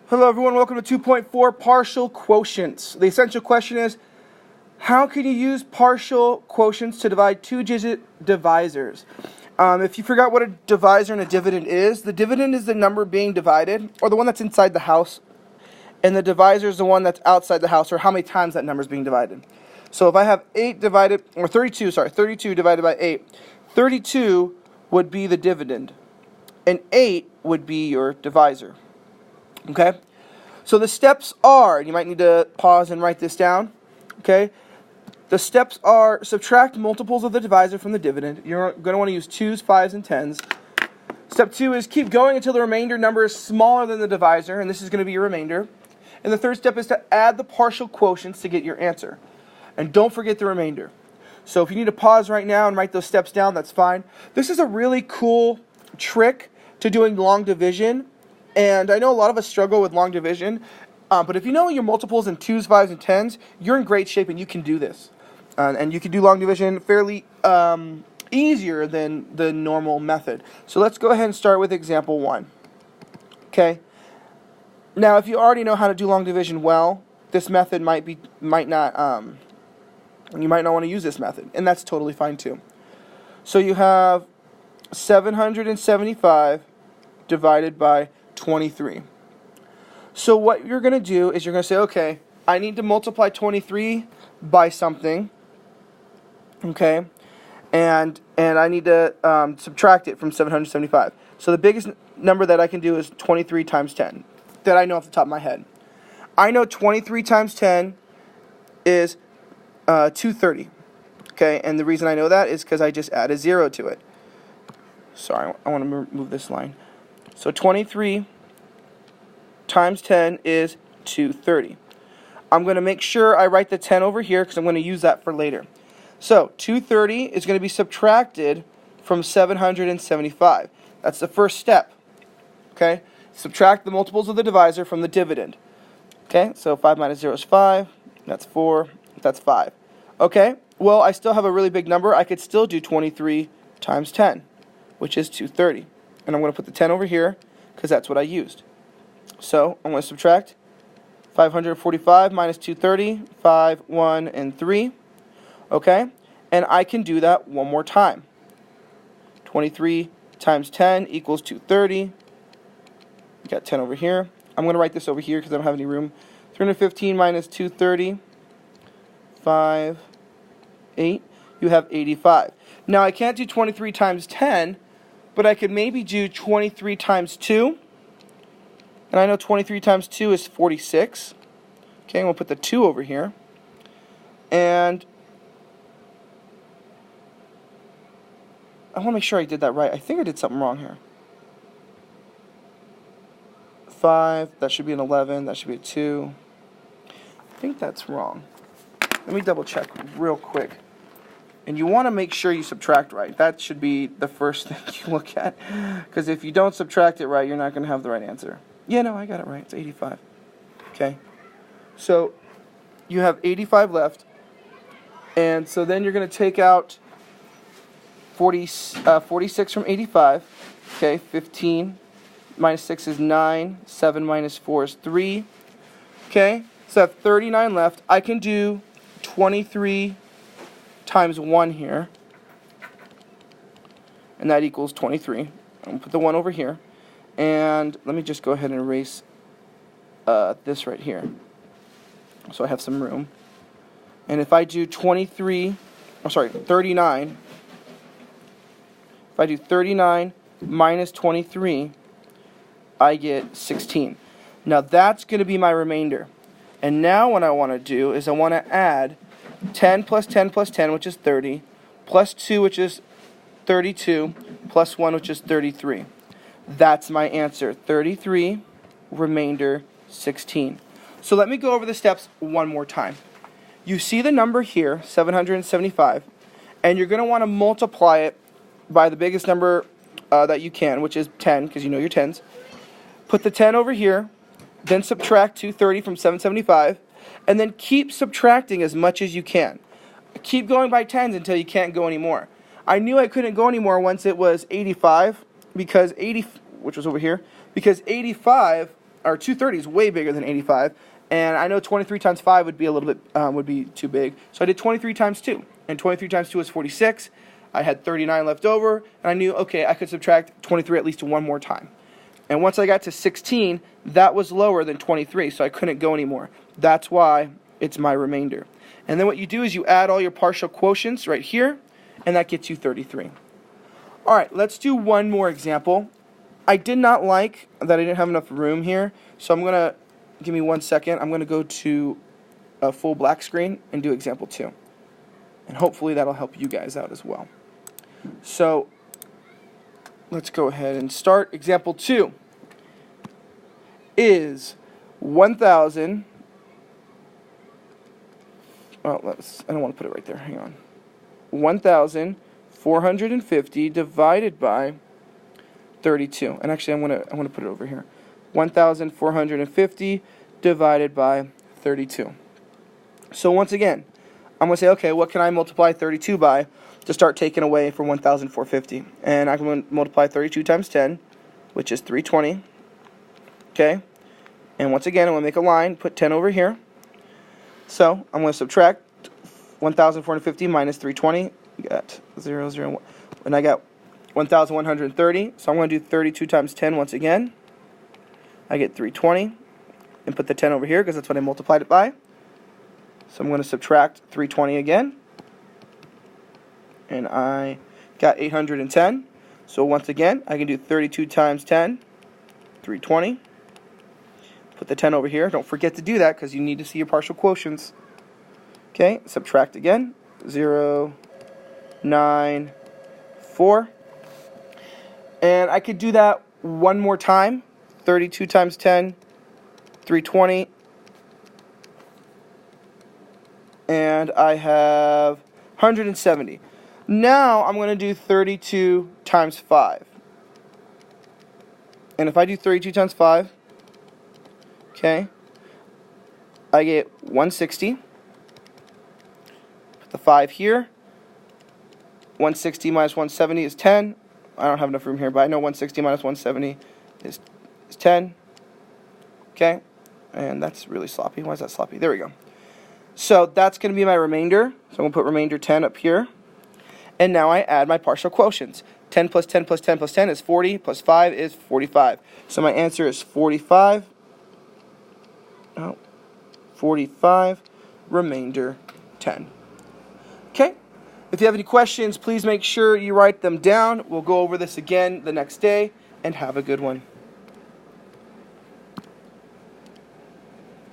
Hello everyone, welcome to 2.4 Partial Quotients. The essential question is, how can you use partial quotients to divide two-digit divisors? If you forgot what a divisor and a dividend is, the dividend is the number being divided, or the one that's inside the house, and the divisor is the one that's outside the house, or how many times that number is being divided. So if I have 32 divided by 8, 32 would be the dividend, and 8 would be your divisor. Okay, so the steps are, you might need to pause and write this down, okay? The steps are subtract multiples of the divisor from the dividend. You're going to want to use 2s, 5s, and 10s. Step 2 is keep going until the remainder number is smaller than the divisor, and this is going to be your remainder. And the third step is to add the partial quotients to get your answer. And don't forget the remainder. So if you need to pause right now and write those steps down, that's fine. This is a really cool trick to doing long division. And I know a lot of us struggle with long division, but if you know your multiples in 2s, 5s, and 10s, you're in great shape and you can do this. And you can do long division fairly easier than the normal method. So let's go ahead and start with example 1. Okay. Now, if you already know how to do long division well, this method you might not want to use this method, and that's totally fine too. So you have 775 divided by 23. So what you're going to do is you're going to say, okay, I need to multiply 23 by something, okay, and I need to subtract it from 775. So the biggest number that I can do is 23 times 10, that I know off the top of my head. I know 23 times 10 is 230, okay, and the reason I know that is because I just add a 0 to it. Sorry, I want to move this line. So 23 times 10 is 230. I'm going to make sure I write the 10 over here because I'm going to use that for later. So 230 is going to be subtracted from 775. That's the first step. Okay? Subtract the multiples of the divisor from the dividend. Okay? So 5 minus 0 is 5. That's 4. That's 5. Okay? Well, I still have a really big number. I could still do 23 times 10, which is 230. And I'm going to put the 10 over here because that's what I used. So I'm going to subtract 545 minus 230, 5, 1, and 3. Okay? And I can do that one more time. 23 times 10 equals 230. We got 10 over here. I'm going to write this over here because I don't have any room. 315 minus 230, 5, 8. You have 85. Now I can't do 23 times 10, but I could maybe do 23 times 2. And I know 23 times 2 is 46. Okay, we'll put the 2 over here. And I want to make sure I did that right. I think I did something wrong here. 5, that should be an 11, that should be a 2. I think that's wrong. Let me double check real quick. And you want to make sure you subtract right. That should be the first thing you look at. Because if you don't subtract it right, you're not going to have the right answer. Yeah, no, I got it right. It's 85. Okay. So you have 85 left. And so then you're going to take out 46 from 85. Okay, 15 minus 6 is 9. 7 minus 4 is 3. Okay, so I have 39 left. I can do 23 times 1 here, and that equals 23. I'm going to put the 1 over here, and let me just go ahead and erase this right here so I have some room. And if I do 39, if I do 39 minus 23, I get 16. Now that's going to be my remainder. And now what I want to do is I want to add 10 plus 10 plus 10, which is 30, plus 2, which is 32, plus 1, which is 33. That's my answer. 33, remainder 16. So let me go over the steps one more time. You see the number here, 775, and you're going to want to multiply it by the biggest number that you can, which is 10, because you know your 10s. Put the 10 over here, then subtract 230 from 775, and then keep subtracting as much as you can. Keep going by 10s until you can't go anymore. I knew I couldn't go anymore once it was 85, because which was over here, because 85 or 230 is way bigger than 85. And I know 23 times 5 would be a little bit, would be too big. So I did 23 times 2. And 23 times 2 is 46. I had 39 left over. And I knew, okay, I could subtract 23 at least one more time. And once I got to 16, that was lower than 23. So I couldn't go anymore. That's why it's my remainder. And then what you do is you add all your partial quotients right here. And that gets you 33. All right, let's do one more example. I did not like that I didn't have enough room here. So I'm going to... Give me 1 second. I'm going to go to a full black screen and do example 2. And hopefully that'll help you guys out as well. So let's go ahead and start. Example 2 is 1,000. Well, I don't want to put it right there. Hang on. 1,450 divided by 32. And actually, I want to put it over here. 1,450 divided by 32. So once again, I'm going to say, okay, what can I multiply 32 by to start taking away from 1,450? And I can multiply 32 times 10, which is 320. Okay? And once again, I'm going to make a line, put 10 over here. So I'm going to subtract 1,450 minus 320. You got 0, 0, 1. And I got 1,130. So I'm going to do 32 times 10 once again. I get 320, and put the 10 over here because that's what I multiplied it by. So I'm going to subtract 320 again, and I got 810. So once again, I can do 32 times 10, 320. Put the 10 over here. Don't forget to do that because you need to see your partial quotients. Okay, subtract again, 0, 9, 4. And I could do that one more time. 32 times 10, 320, and I have 170. Now I'm going to do 32 times 5. And if I do 32 times 5, okay, I get 160. Put the 5 here. 160 minus 170 is 10. I don't have enough room here, but I know 160 minus 170 is 10. Okay, and that's really sloppy. Why is that sloppy? There we go. So that's going to be my remainder. So I'm going to put remainder 10 up here. And now I add my partial quotients. 10 plus 10 plus 10 plus 10 is 40, plus 5 is 45. So my answer is 45. 45, remainder 10. Okay, if you have any questions, please make sure you write them down. We'll go over this again the next day, and have a good one.